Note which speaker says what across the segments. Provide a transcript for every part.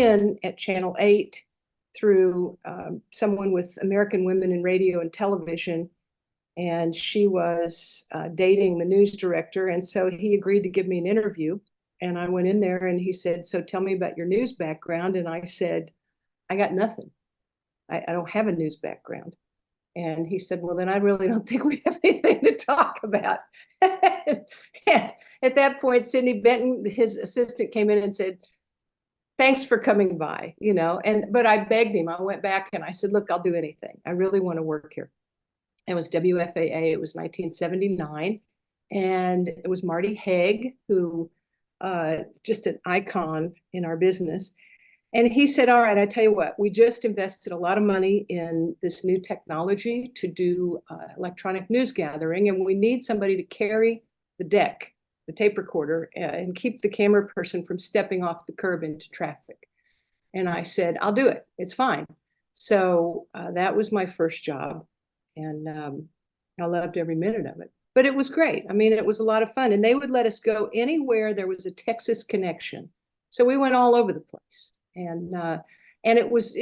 Speaker 1: in at Channel 8 through someone with American Women in Radio and Television, and she was dating the news director, and so he agreed to give me an interview. And I went in there and he said, "So tell me about your news background." And I said, "I got nothing. I don't have a news background." And he said, "Well, then I really don't think we have anything to talk about." And at that point, Sidney Benton, his assistant, came in and said, "Thanks for coming by," but I begged him. I went back and I said, "Look, I'll do anything. I really want to work here." It was WFAA. It was 1979. And it was Marty Haig, who just an icon in our business. And he said, "All right, I tell you what, we just invested a lot of money in this new technology to do electronic news gathering, and we need somebody to carry the deck, the tape recorder, and keep the camera person from stepping off the curb into traffic." And I said, "I'll do it. It's fine." So that was my first job, and I loved every minute of it. But it was great. I mean, it was a lot of fun, and they would let us go anywhere there was a Texas connection. So we went all over the place, and it was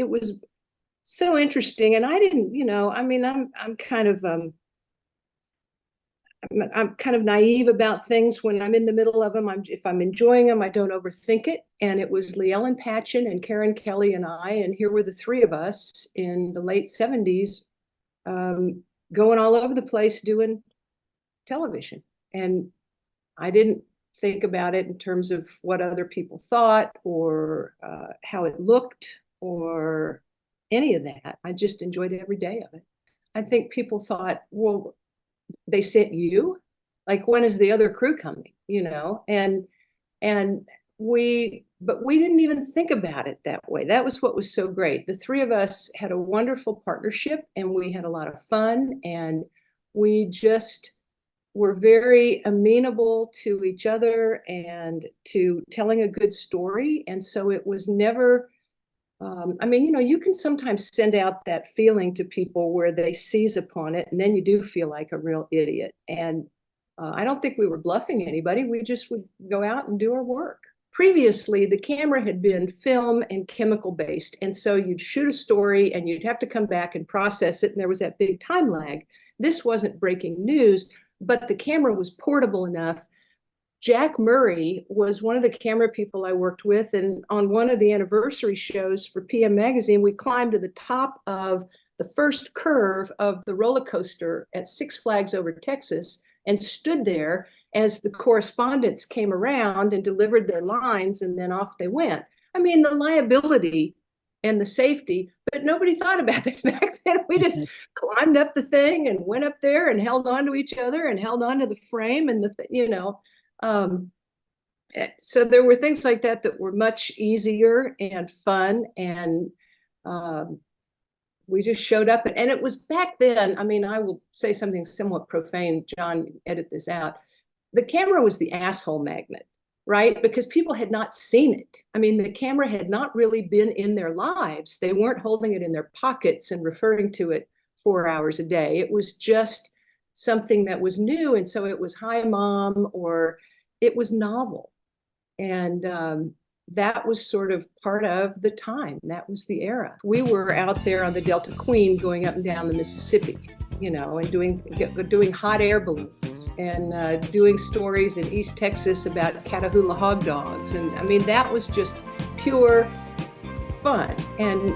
Speaker 1: so interesting. And I didn't, I mean, I'm kind of I'm kind of naive about things when I'm in the middle of them. If I'm enjoying them, I don't overthink it. And it was Leellen Patchen and Karen Kelly and I, and here were the three of us in the late 70s, going all over the place doing television. And I didn't think about it in terms of what other people thought or how it looked or any of that. I just enjoyed every day of it. I think people thought, well, they sent you? Like, when is the other crew coming? But we didn't even think about it that way. That was what was so great. The three of us had a wonderful partnership, and we had a lot of fun, and we just were very amenable to each other and to telling a good story. And so it was never, I mean, you can sometimes send out that feeling to people where they seize upon it, and then you do feel like a real idiot. And I don't think we were bluffing anybody. We just would go out and do our work. Previously, the camera had been film and chemical based. And so you'd shoot a story and you'd have to come back and process it. And there was that big time lag. This wasn't breaking news, but the camera was portable enough. Jack Murray was one of the camera people I worked with. And on one of the anniversary shows for PM Magazine, we climbed to the top of the first curve of the roller coaster at Six Flags Over Texas and stood there as the correspondents came around and delivered their lines, and then off they went. I mean, the liability and the safety, but nobody thought about that back then. We just climbed up the thing and went up there and held on to each other and held on to the frame and so there were things like that were much easier and fun, and we just showed up. And it was back then, I mean, I will say something somewhat profane, John, edit this out. The camera was the asshole magnet, right? Because people had not seen it. I mean, the camera had not really been in their lives. They weren't holding it in their pockets and referring to it 4 hours a day. It was just something that was new. And so it was hi, mom, or it was novel. And that was sort of part of the time. That was the era. We were out there on the Delta Queen going up and down the Mississippi, and doing hot air balloons and doing stories in East Texas about Catahoula hog dogs. And I mean, that was just pure fun. And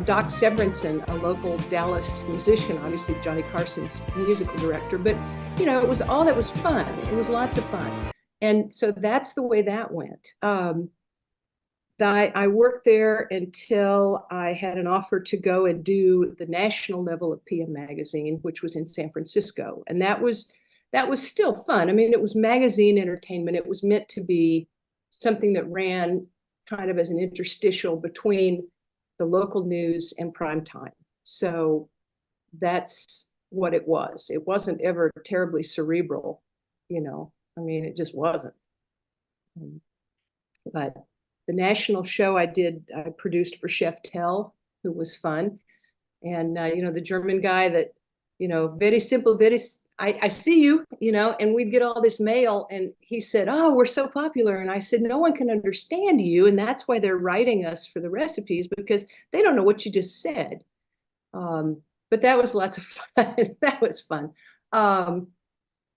Speaker 1: Doc Severinsen, a local Dallas musician, obviously Johnny Carson's musical director, but it was all that was fun. It was lots of fun. And so that's the way that went. I worked there until I had an offer to go and do the national level of PM Magazine, which was in San Francisco. And that was still fun. I mean, it was magazine entertainment. It was meant to be something that ran kind of as an interstitial between the local news and prime time. So that's what it was. It wasn't ever terribly cerebral, I mean, it just wasn't. But the national show I produced for Chef Tell, who was fun. And, the German guy that, very simple, very I see you, and we'd get all this mail. And he said, oh, we're so popular. And I said, no one can understand you. And that's why they're writing us for the recipes, because they don't know what you just said. But that was lots of fun. That was fun.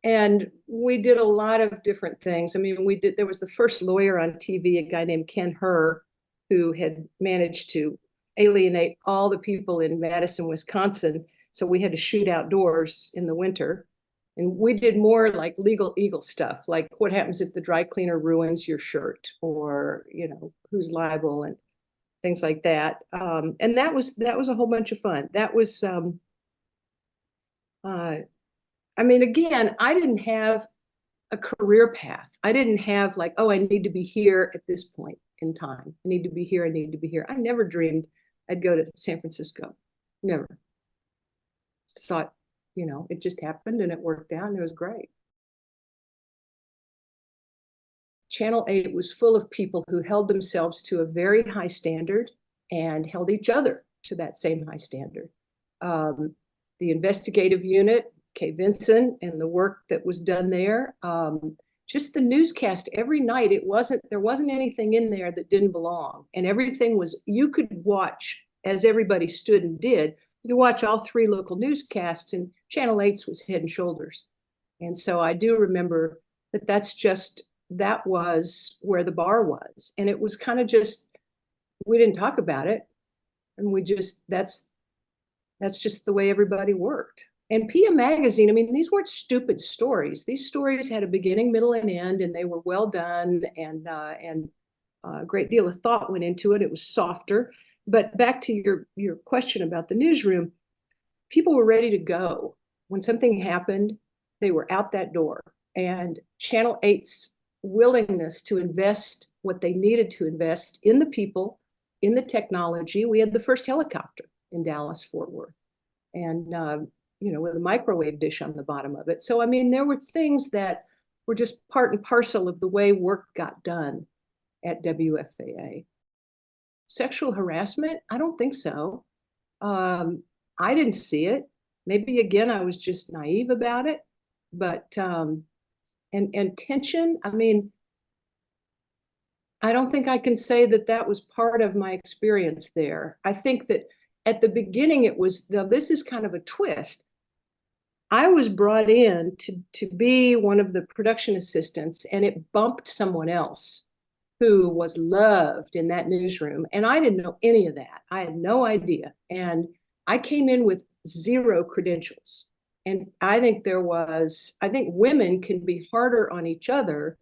Speaker 1: And we did a lot of different things. I mean, there was the first lawyer on TV, a guy named Ken Hur, who had managed to alienate all the people in Madison, Wisconsin. So we had to shoot outdoors in the winter. And we did more like legal eagle stuff, like what happens if the dry cleaner ruins your shirt, or, who's liable, and things like that. And that was a whole bunch of fun. That was, I mean, again, I didn't have a career path. I didn't have like, oh, I need to be here at this point in time. I need to be here. I need to be here. I never dreamed I'd go to San Francisco. Never. Thought, it just happened and it worked out and it was great. Channel 8 was full of people who held themselves to a very high standard and held each other to that same high standard. The investigative unit, Kay Vinson, and the work that was done there, just the newscast every night, there wasn't anything in there that didn't belong. And everything was, you could watch, as everybody stood and did, you could watch all 3 local newscasts, and Channel 8's was head and shoulders. And so I do remember that was where the bar was. And it was kind of just, we didn't talk about it. And that's just the way everybody worked. And PM Magazine, I mean, these weren't stupid stories. These stories had a beginning, middle, and end, and they were well done, and a great deal of thought went into it. It was softer. But back to your question about the newsroom, people were ready to go. When something happened, they were out that door. And Channel 8's willingness to invest what they needed to invest in the people, in the technology. We had the first helicopter in Dallas, Fort Worth, and with a microwave dish on the bottom of it. So, I mean, there were things that were just part and parcel of the way work got done at WFAA. Sexual harassment? I don't think so. I didn't see it. Maybe, again, I was just naive about it. But, and tension, I mean, I don't think I can say that was part of my experience there. I think that at the beginning now this is kind of a twist. I was brought in to be one of the production assistants, and it bumped someone else who was loved in that newsroom. And I didn't know any of that. I had no idea. And I came in with 0 credentials. And I think women can be harder on each other.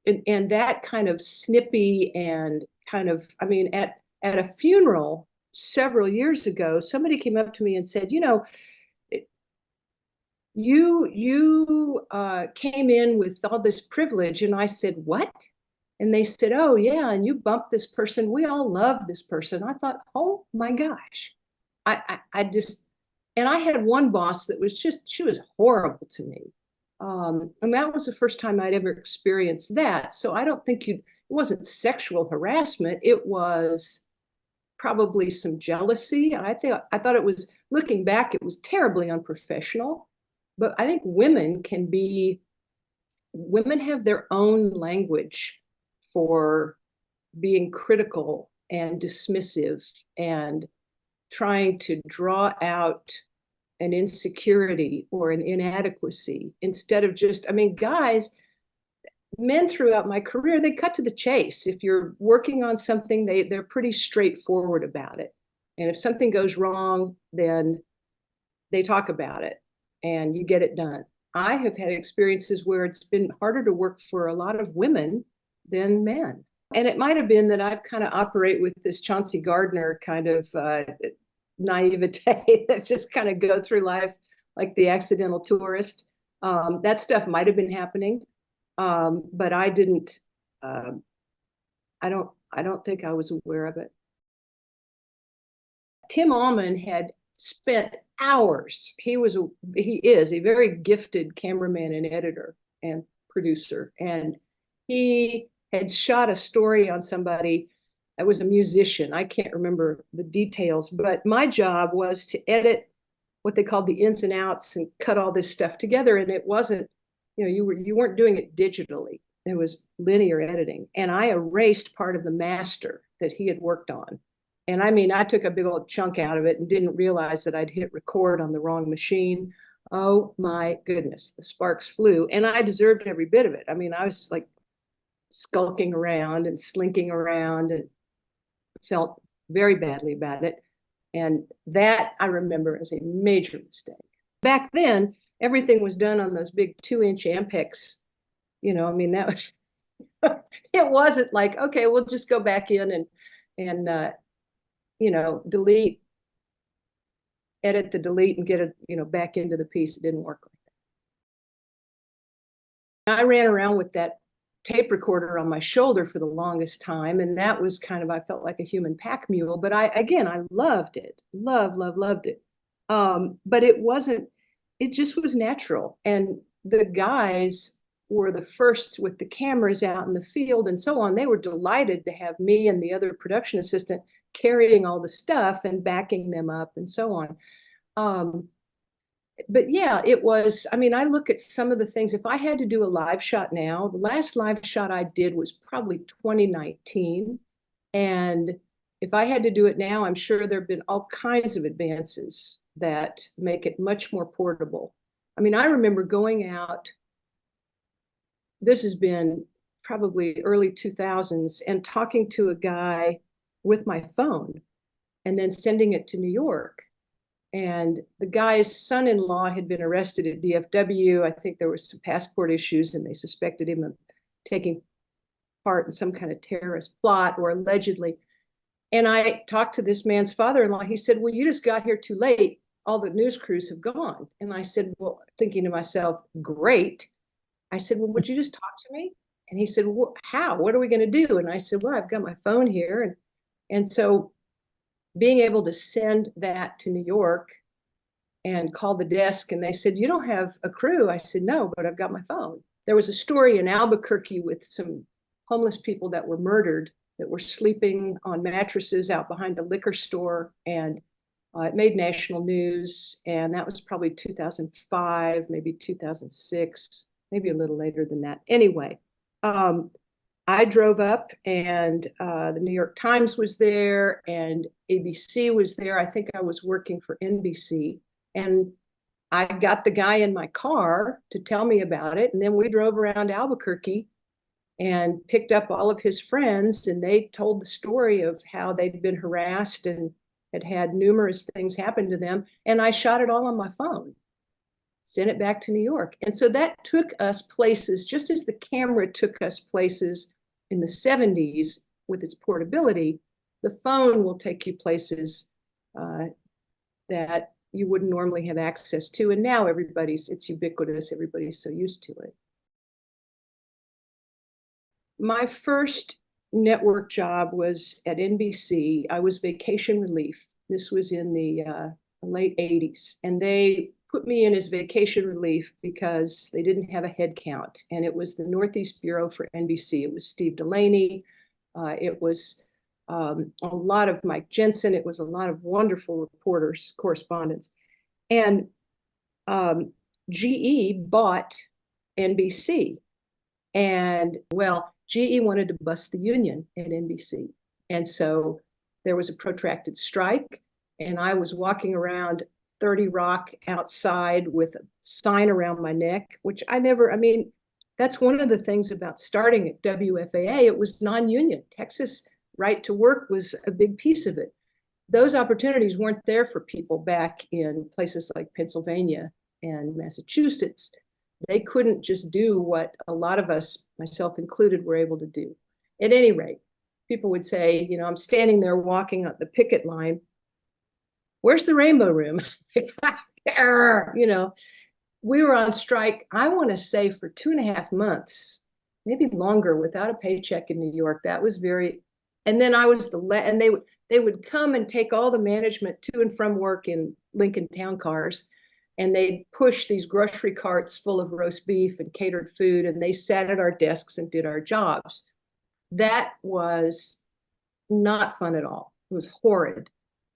Speaker 1: And that kind of snippy and kind of, I mean, at a funeral several years ago, somebody came up to me and said, you came in with all this privilege. And I said, what? And they said, oh, yeah, and you bumped this person. We all love this person. I thought, oh, my gosh. And I had one boss that was she was horrible to me. And that was the first time I'd ever experienced that. So I don't think it wasn't sexual harassment. It was probably some jealousy. I thought it was, looking back, it was terribly unprofessional. But I think women have their own language for being critical and dismissive and trying to draw out an insecurity or an inadequacy instead of just, I mean, men throughout my career, they cut to the chase. If you're working on something, they're pretty straightforward about it. And if something goes wrong, then they talk about it and you get it done. I have had experiences where it's been harder to work for a lot of women than men. And it might have been that I've kind of operate with this Chauncey Gardner kind of naivete that just kind of go through life like the accidental tourist. That stuff might have been happening, but I didn't. I don't think I was aware of it. Tim Allman had spent hours. He is a very gifted cameraman and editor and producer, and he had shot a story on somebody that was a musician. I can't remember the details, but my job was to edit what they called the ins and outs and cut all this stuff together. And it wasn't, you weren't doing it digitally. It was linear editing. And I erased part of the master that he had worked on. And I mean, I took a big old chunk out of it and didn't realize that I'd hit record on the wrong machine. Oh my goodness, the sparks flew, and I deserved every bit of it. I mean, I was like skulking around and slinking around and felt very badly about it. And that I remember as a major mistake. Back then, everything was done on those big 2-inch Ampex. I mean, that was, it wasn't like, okay, we'll just go back in and delete, edit the delete and get it, back into the piece. It didn't work like that. I ran around with that tape recorder on my shoulder for the longest time. And that was kind of, I felt like a human pack mule, but I loved it. Loved it. But it just was natural. And the guys were the first with the cameras out in the field and so on. They were delighted to have me and the other production assistant carrying all the stuff and backing them up and so on. But yeah, it was, I mean, I look at some of the things, if I had to do a live shot now, the last live shot I did was probably 2019. And if I had to do it now, I'm sure there've been all kinds of advances that make it much more portable. I mean, I remember going out, this has been probably early 2000s, and talking to a guy with my phone and then sending it to New York. And the guy's son-in-law had been arrested at DFW. I think there was some passport issues and they suspected him of taking part in some kind of terrorist plot, or allegedly. And I talked to this man's father-in-law. He said, well, you just got here too late. All the news crews have gone. And I said, well, thinking to myself, great. I said, well, would you just talk to me? And he said, well, how? What are we going to do? And I said, well, I've got my phone here. And so being able to send that to New York and call the desk, and they said, you don't have a crew. I said, no, but I've got my phone. There was a story in Albuquerque with some homeless people that were murdered, that were sleeping on mattresses out behind a liquor store. And it made national news. And that was probably 2005, maybe 2006, maybe a little later than that. Anyway, I drove up, and the New York Times was there and ABC was there. I think I was working for NBC, and I got the guy in my car to tell me about it. And then we drove around Albuquerque and picked up all of his friends, and they told the story of how they'd been harassed and had had numerous things happen to them. And I shot it all on my phone, sent it back to New York. And so that took us places, just as the camera took us places in the 70s with its portability. The phone will take you places that you wouldn't normally have access to. And now it's ubiquitous. Everybody's so used to it. My first network job was at NBC. I was vacation relief. This was in the late 80s. And they put me in as vacation relief because they didn't have a head count. And it was the Northeast Bureau for NBC. It was Steve Delaney. It was a lot of Mike Jensen. It was a lot of wonderful reporters, correspondents. And GE bought NBC. And well, GE wanted to bust the union at NBC. And so there was a protracted strike. And I was walking around 30 Rock outside with a sign around my neck, which that's one of the things about starting at WFAA. It was non-union. Texas right to work was a big piece of it. Those opportunities weren't there for people back in places like Pennsylvania and Massachusetts. They couldn't just do what a lot of us, myself included, were able to do. At any rate, people would say, I'm standing there walking on the picket line. Where's the Rainbow Room? We were on strike, I want to say, for 2.5 months, maybe longer, without a paycheck in New York. That was and then I was and they would come and take all the management to and from work in Lincoln Town cars, and they'd push these grocery carts full of roast beef and catered food, and they sat at our desks and did our jobs. That was not fun at all. It was horrid.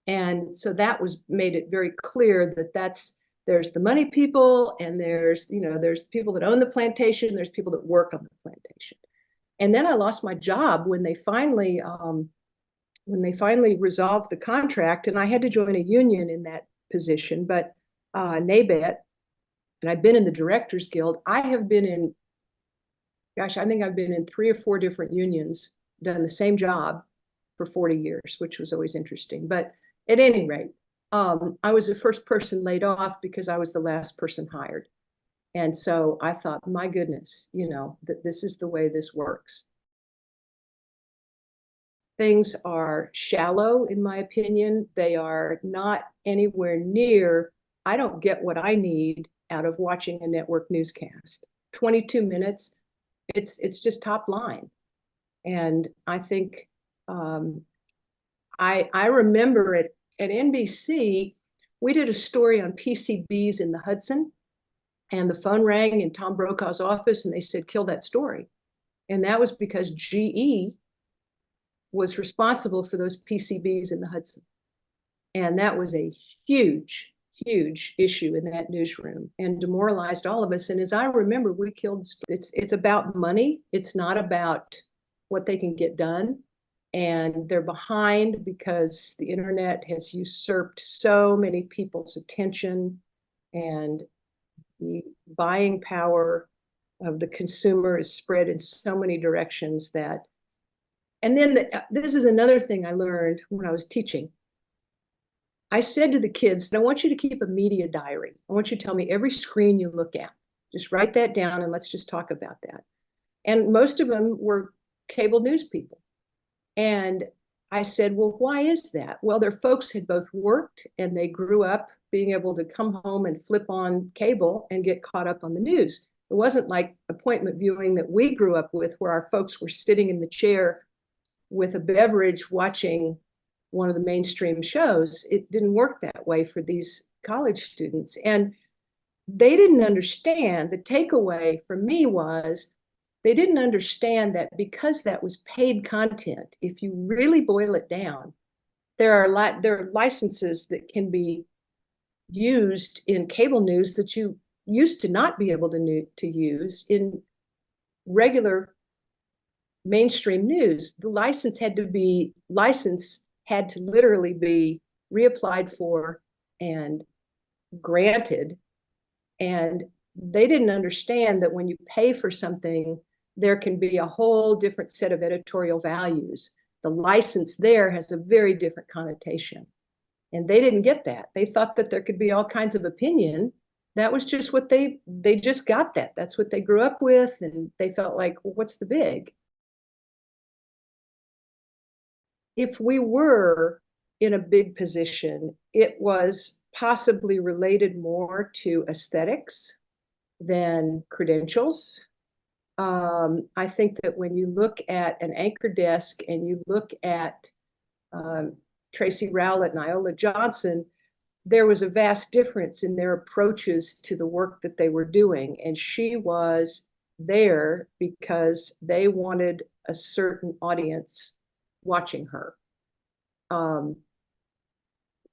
Speaker 1: And so that was made it very clear that there's the money people, and there's people that own the plantation, there's people that work on the plantation. And then I lost my job when they finally resolved the contract, and I had to join a union in that position. But NABET, and I've been in the Directors Guild. I think I've been in 3 or 4 different unions, done the same job for 40 years, which was always interesting. But at any rate, I was the first person laid off because I was the last person hired. And so I thought, my goodness, that this is the way this works. Things are shallow, in my opinion. They are not anywhere near, I don't get what I need out of watching a network newscast. 22 minutes, it's just top line. And I think I remember at NBC, we did a story on PCBs in the Hudson, and the phone rang in Tom Brokaw's office, and they said, kill that story. And that was because GE was responsible for those PCBs in the Hudson. And that was a huge, huge issue in that newsroom and demoralized all of us. And as I remember, we killed. It's about money. It's not about what they can get done. And they're behind because the internet has usurped so many people's attention, and the buying power of the consumer is spread in so many directions that. And then this is another thing I learned when I was teaching. I said to the kids, I want you to keep a media diary. I want you to tell me every screen you look at. Just write that down and let's just talk about that. And most of them were cable news people. And I said, well, why is that? Well, their folks had both worked, and they grew up being able to come home and flip on cable and get caught up on the news. It wasn't like appointment viewing that we grew up with, where our folks were sitting in the chair with a beverage watching one of the mainstream shows. It didn't work that way for these college students. And they didn't understand. The takeaway for me was they didn't understand that because that was paid content, if you really boil it down, there are licenses that can be used in cable news that you used to not be able to use in regular mainstream news. The license had to literally be reapplied for and granted. And they didn't understand that when you pay for something, there can be a whole different set of editorial values. The license there has a very different connotation. And they didn't get that. They thought that there could be all kinds of opinion. That was just what they just got that. That's what they grew up with. And they felt like, well, what's the big? If we were in a big position, it was possibly related more to aesthetics than credentials. I think that when you look at an anchor desk and you look at Tracy Rowlett and Iola Johnson, there was a vast difference in their approaches to the work that they were doing. And she was there because they wanted a certain audience watching her.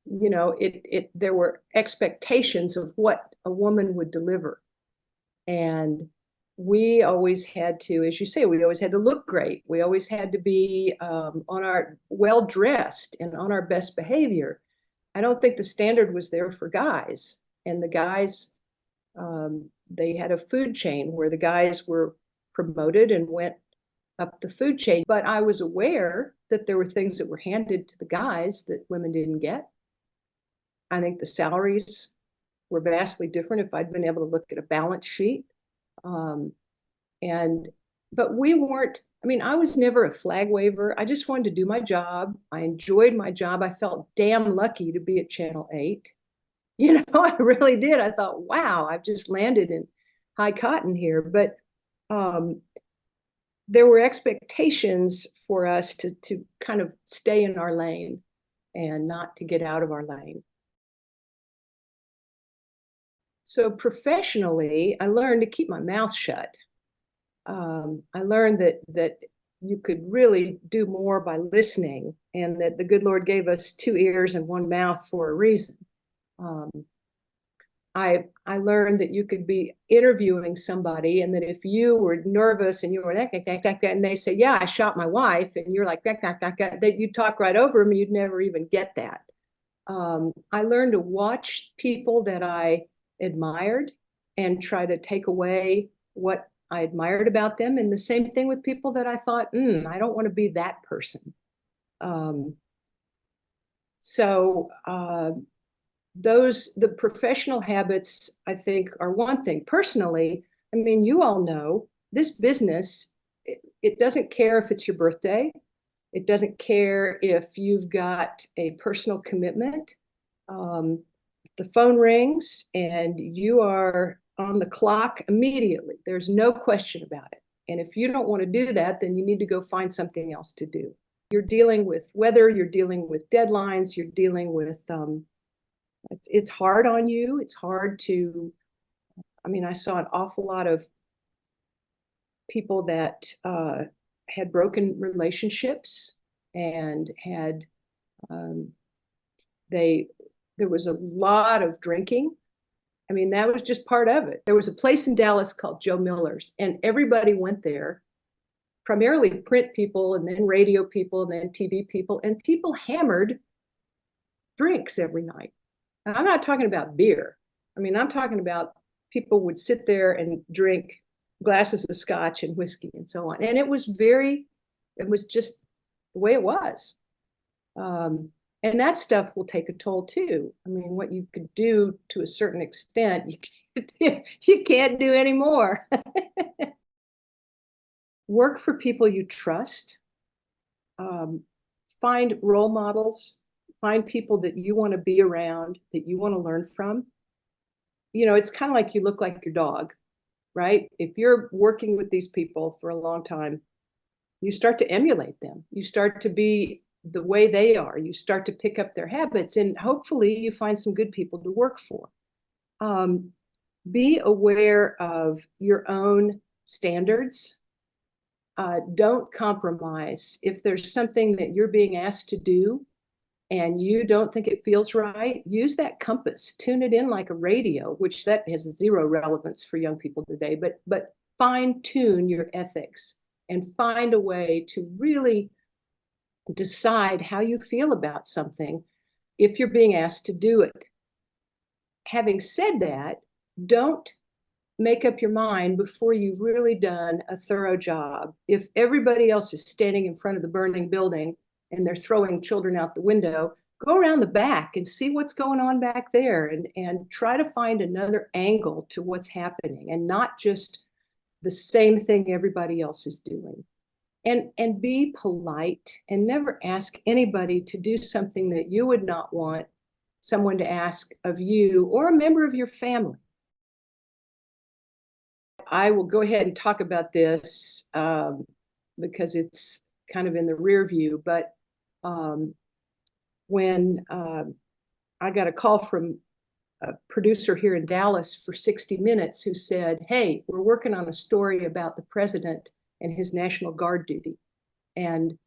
Speaker 1: There were expectations of what a woman would deliver. And we always had to, as you say, we always had to look great. We always had to be on our well-dressed and on our best behavior. I don't think the standard was there for guys. And the guys, they had a food chain where the guys were promoted and went up the food chain. But I was aware that there were things that were handed to the guys that women didn't get. I think the salaries were vastly different if I'd been able to look at a balance sheet. But we weren't, I was never a flag waver. I just wanted to do my job. I enjoyed my job. I felt damn lucky to be at Channel 8. I really did. I thought, wow, I've just landed in high cotton here. But there were expectations for us to kind of stay in our lane and not to get out of our lane. So professionally, I learned to keep my mouth shut. I learned that you could really do more by listening, and that the good Lord gave us two ears and one mouth for a reason. Um, I learned that you could be interviewing somebody, and that if you were nervous and you were that, and they say, yeah, I shot my wife, and you're like, that you talk right over them, you'd never even get that. I learned to watch people that I admired and try to take away what I admired about them. And the same thing with people that I thought, I don't want to be that person. Um, so the professional habits, I think, are one thing. Personally, I mean, you all know this business, it doesn't care if it's your birthday. It doesn't care if you've got a personal commitment. Um, the phone rings and you are on the clock immediately. There's no question about it. And if you don't want to do that, then you need to go find something else to do. You're dealing with weather, you're dealing with deadlines, you're dealing with, it's hard on you. It's hard to, I mean, I saw an awful lot of people that had broken relationships and had, um, there was a lot of drinking. I mean, that was just part of it. There was a place in Dallas called Joe Miller's, and everybody went there, primarily print people and then radio people and then TV people, and people hammered drinks every night. And I'm not talking about beer. I mean, I'm talking about people would sit there and drink glasses of scotch and whiskey and so on. And it was just the way it was. And that stuff will take a toll too. I mean, what you could do to a certain extent, you can't do anymore. Work for people you trust. Find role models. Find people that you want to be around, that you want to learn from. You know, it's kind of like you look like your dog, right? If you're working with these people for a long time, you start to emulate them. You start to be the way they are. You start to pick up their habits, and hopefully you find some good people to work for. Be aware of your own standards. Don't compromise. If there's something that you're being asked to do and you don't think it feels right, use that compass, tune it in like a radio, which that has zero relevance for young people today, but fine tune your ethics and find a way to really decide how you feel about something if you're being asked to do it. Having said that, don't make up your mind before you've really done a thorough job. If everybody else is standing in front of the burning building and they're throwing children out the window, go around the back and see what's going on back there, and try to find another angle to what's happening, and not just the same thing everybody else is doing. And be polite, and never ask anybody to do something that you would not want someone to ask of you or a member of your family. I will go ahead and talk about this because it's kind of in the rear view, but when I got a call from a producer here in Dallas for 60 Minutes who said, hey, we're working on a story about the president and his National Guard duty, and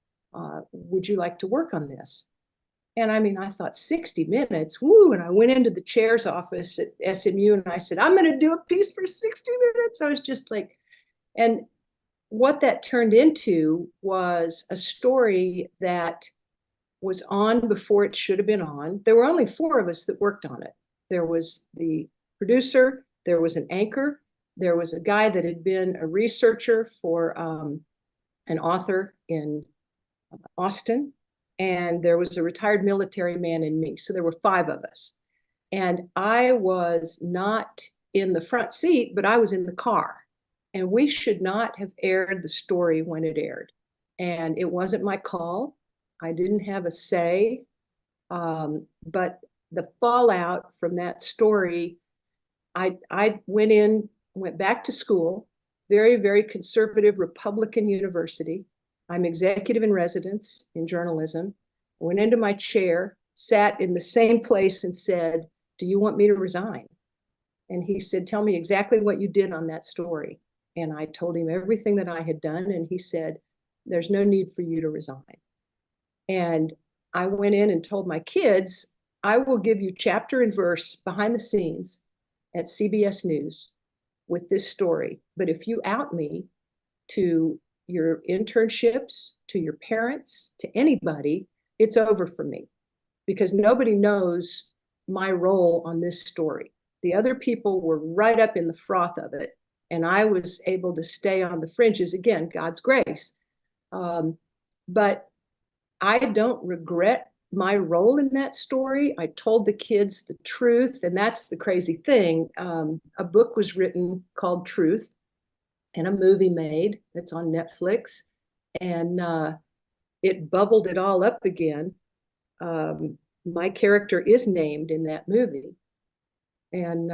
Speaker 1: would you like to work on this? And I mean, I thought 60 Minutes, woo, and I went into the chair's office at SMU and I said, I'm going to do a piece for 60 Minutes. I was just like, and what that turned into was a story that was on before it should have been on. There were only 4 of us that worked on it. There was the producer, there was an anchor, there was a guy that had been a researcher for an author in Austin, and there was a retired military man and me. So there were 5 of us. And I was not in the front seat, but I was in the car. And we should not have aired the story when it aired. And it wasn't my call. I didn't have a say. But the fallout from that story, I went back to school, very, very conservative Republican university. I'm executive in residence in journalism. I went into my chair, sat in the same place and said, do you want me to resign? And he said, tell me exactly what you did on that story. And I told him everything that I had done. And he said, There's no need for you to resign. And I went in and told my kids, I will give you chapter and verse behind the scenes at CBS News with this story. But if you out me to your internships, to your parents, to anybody, it's over for me, because nobody knows my role on this story. The other people were right up in the froth of it, and I was able to stay on the fringes. Again, God's grace. But I don't regret my role in that story. I told the kids the truth, and that's the crazy thing. A book was written called Truth, and a movie made that's on Netflix, and it bubbled it all up again. My character is named in that movie, and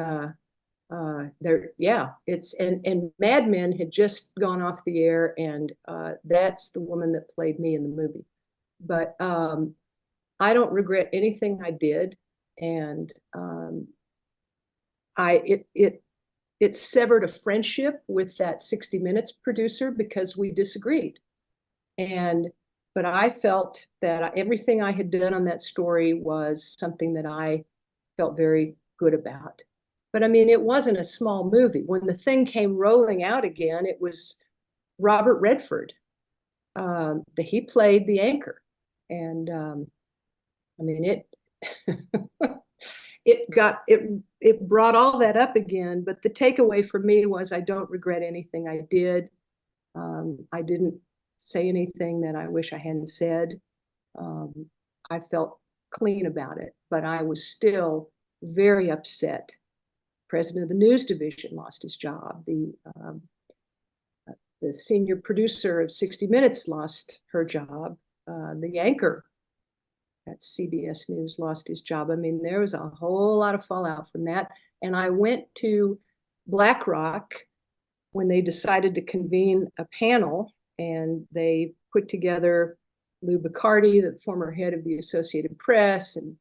Speaker 1: and Mad Men had just gone off the air, and that's the woman that played me in the movie. But I don't regret anything I did, and it severed a friendship with that 60 Minutes producer because we disagreed. But I felt that everything I had done on that story was something that I felt very good about. But I mean, it wasn't a small movie. When the thing came rolling out again, it was Robert Redford. He played the anchor. And I mean, it brought all that up again. But the takeaway for me was I don't regret anything I did. I didn't say anything that I wish I hadn't said. I felt clean about it, but I was still very upset. President of the news division lost his job. The senior producer of 60 Minutes lost her job. The anchor at CBS News lost his job. I mean, there was a whole lot of fallout from that. And I went to BlackRock when they decided to convene a panel, and they put together Lou Bacardi, the former head of the Associated Press, and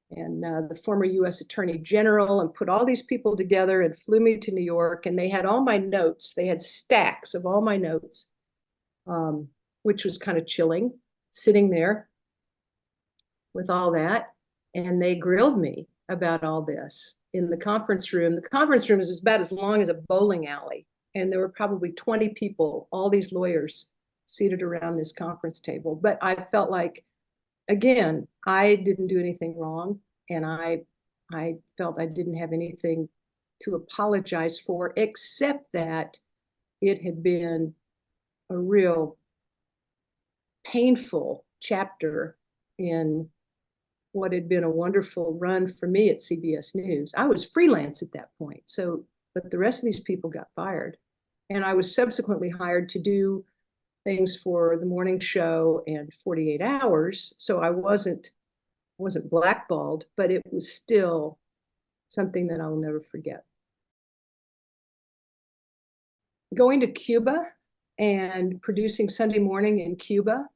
Speaker 1: the former U.S. Attorney General, and put all these people together and flew me to New York. And they had all my notes. They had stacks of all my notes, which was kind of chilling, sitting there with all that. And they grilled me about all this in the conference room. The conference room is about as long as a bowling alley. And there were probably 20 people, all these lawyers seated around this conference table. But I felt like, again, I didn't do anything wrong. And I felt I didn't have anything to apologize for, except that it had been a real painful chapter in what had been a wonderful run for me at CBS News. I was freelance at that point. But the rest of these people got fired. And I was subsequently hired to do things for the morning show and 48 Hours. So I wasn't blackballed, but it was still something that I'll never forget. Going to Cuba and producing Sunday Morning in Cuba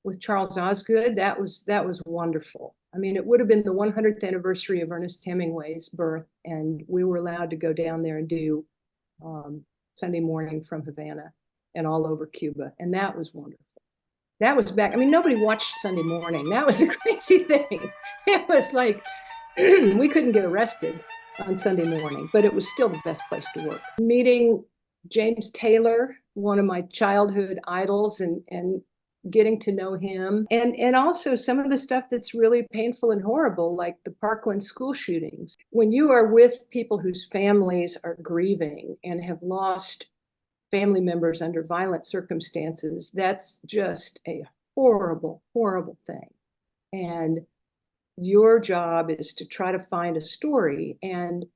Speaker 1: with Charles Osgood, that was wonderful. I mean, it would have been the 100th anniversary of Ernest Hemingway's birth, and we were allowed to go down there and do Sunday Morning from Havana and all over Cuba, and that was wonderful. That was back, I mean, nobody watched Sunday Morning. That was a crazy thing. It was like, we couldn't get arrested on Sunday morning, but it was still the best place to work. Meeting James Taylor, one of my childhood idols, and getting to know him, and also some of the stuff that's really painful and horrible, like the Parkland school shootings. When you are with people whose families are grieving and have lost family members under violent circumstances, that's just a horrible, horrible thing. And your job is to try to find a story. And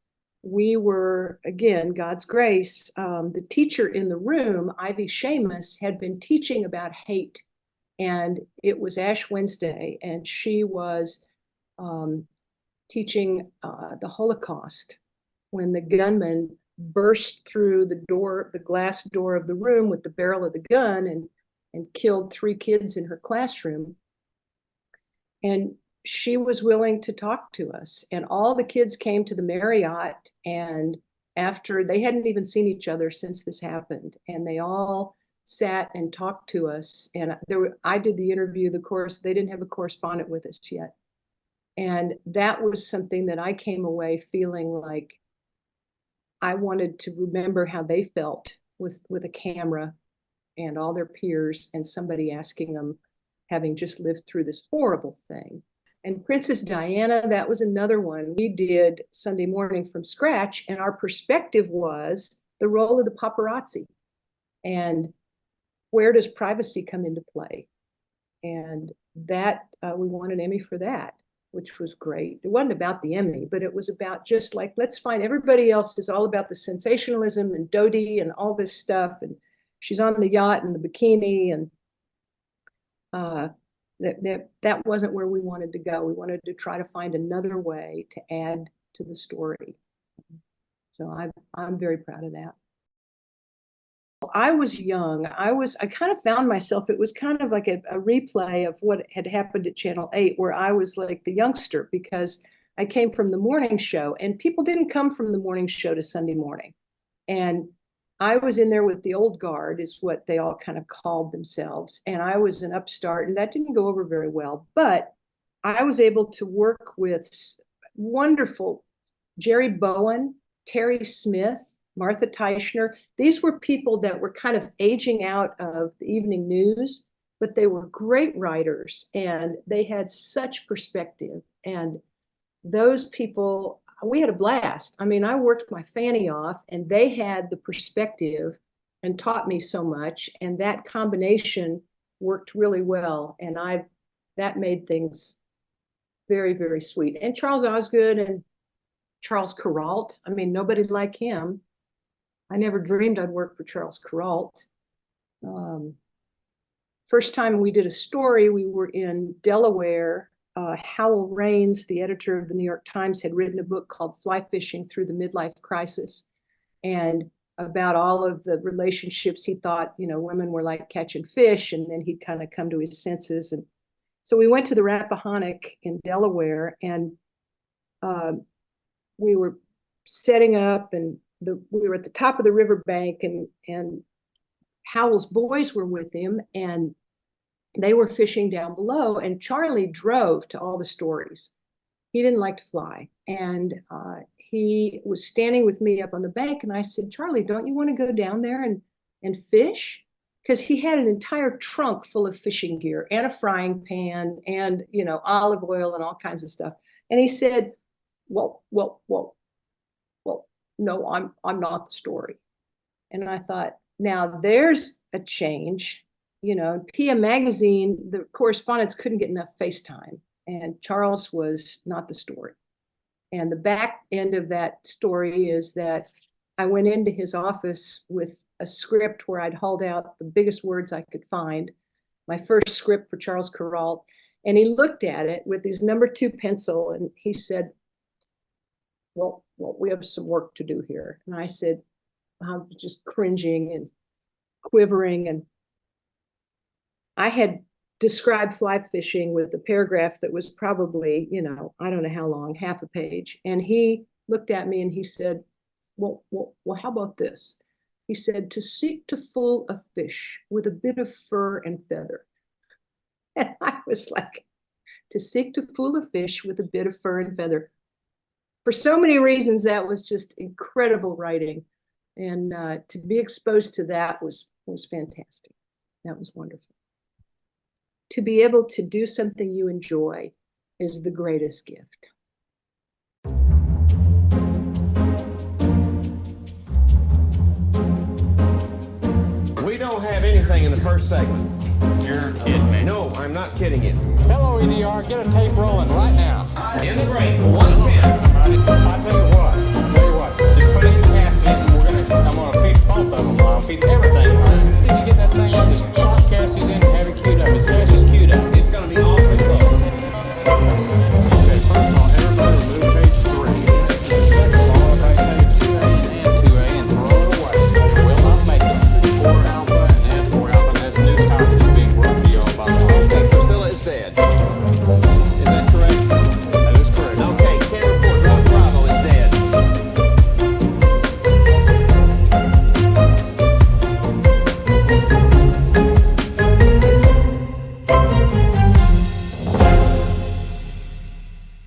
Speaker 1: we were, again, God's grace, the teacher in the room, Ivy Seamus, had been teaching about hate. And it was Ash Wednesday, and she was teaching the Holocaust, when the gunman burst through the glass door of the room with the barrel of the gun and killed 3 kids in her classroom. And she was willing to talk to us. And all the kids came to the Marriott, and after, they hadn't even seen each other since this happened, and they all sat and talked to us. And I did the interview, the course, they didn't have a correspondent with us yet. And that was something that I came away feeling like I wanted to remember how they felt with a camera and all their peers and somebody asking them, having just lived through this horrible thing. And Princess Diana, that was another one. We did Sunday Morning from scratch, and our perspective was the role of the paparazzi. And where does privacy come into play? And that, we won an Emmy for that, which was great. It wasn't about the Emmy, but it was about just like, let's find, everybody else is all about the sensationalism and Dodie and all this stuff. And she's on the yacht and the bikini, and that wasn't where we wanted to go. We wanted to try to find another way to add to the story. So I'm very proud of that. I was young. I kind of found myself, it was kind of like a replay of what had happened at Channel 8, where I was like the youngster, because I came from the morning show, and people didn't come from the morning show to Sunday morning. And I was in there with the old guard, is what they all kind of called themselves. And I was an upstart, and that didn't go over very well. But I was able to work with wonderful Jerry Bowen, Terry Smith, Martha Teichner. These were people that were kind of aging out of the evening news, but they were great writers, and they had such perspective. And those people, we had a blast. I mean, I worked my fanny off, and they had the perspective and taught me so much. And that combination worked really well. And that made things very, very sweet. And Charles Osgood and Charles Kuralt, I mean, nobody like him. I never dreamed I'd work for Charles Kuralt. First time we did a story, we were in Delaware. Howell Raines, the editor of the New York Times, had written a book called Fly Fishing Through the Midlife Crisis, and about all of the relationships he thought, women were like catching fish, and then he'd kind of come to his senses. And so we went to the Rappahannock in Delaware, and we were setting up, and we were at the top of the riverbank, and Howell's boys were with him, and they were fishing down below, and Charlie drove to all the stories. He didn't like to fly. And he was standing with me up on the bank, and I said, Charlie, don't you want to go down there and fish? Because he had an entire trunk full of fishing gear and a frying pan and, olive oil and all kinds of stuff. And he said, well, no, I'm not the story. And I thought, now there's a change. PM Magazine, the correspondents couldn't get enough FaceTime, and Charles was not the story. And the back end of that story is that I went into his office with a script where I'd hauled out the biggest words I could find, my first script for Charles Kuralt, and he looked at it with his number 2 pencil, and he said, well, we have some work to do here. And I said, I'm just cringing and quivering, and I had described fly fishing with a paragraph that was probably, I don't know how long, half a page. And he looked at me and he said, well, how about this? He said, to seek to fool a fish with a bit of fur and feather. And I was like, to seek to fool a fish with a bit of fur and feather. For so many reasons, that was just incredible writing. And to be exposed to that was fantastic. That was wonderful. To be able to do something you enjoy is the greatest gift.
Speaker 2: We don't have anything in the first segment.
Speaker 3: You're kidding me.
Speaker 2: No, I'm not kidding you.
Speaker 3: Hello, EDR. Get a tape rolling right now.
Speaker 2: In the break, 110.
Speaker 3: I tell you what.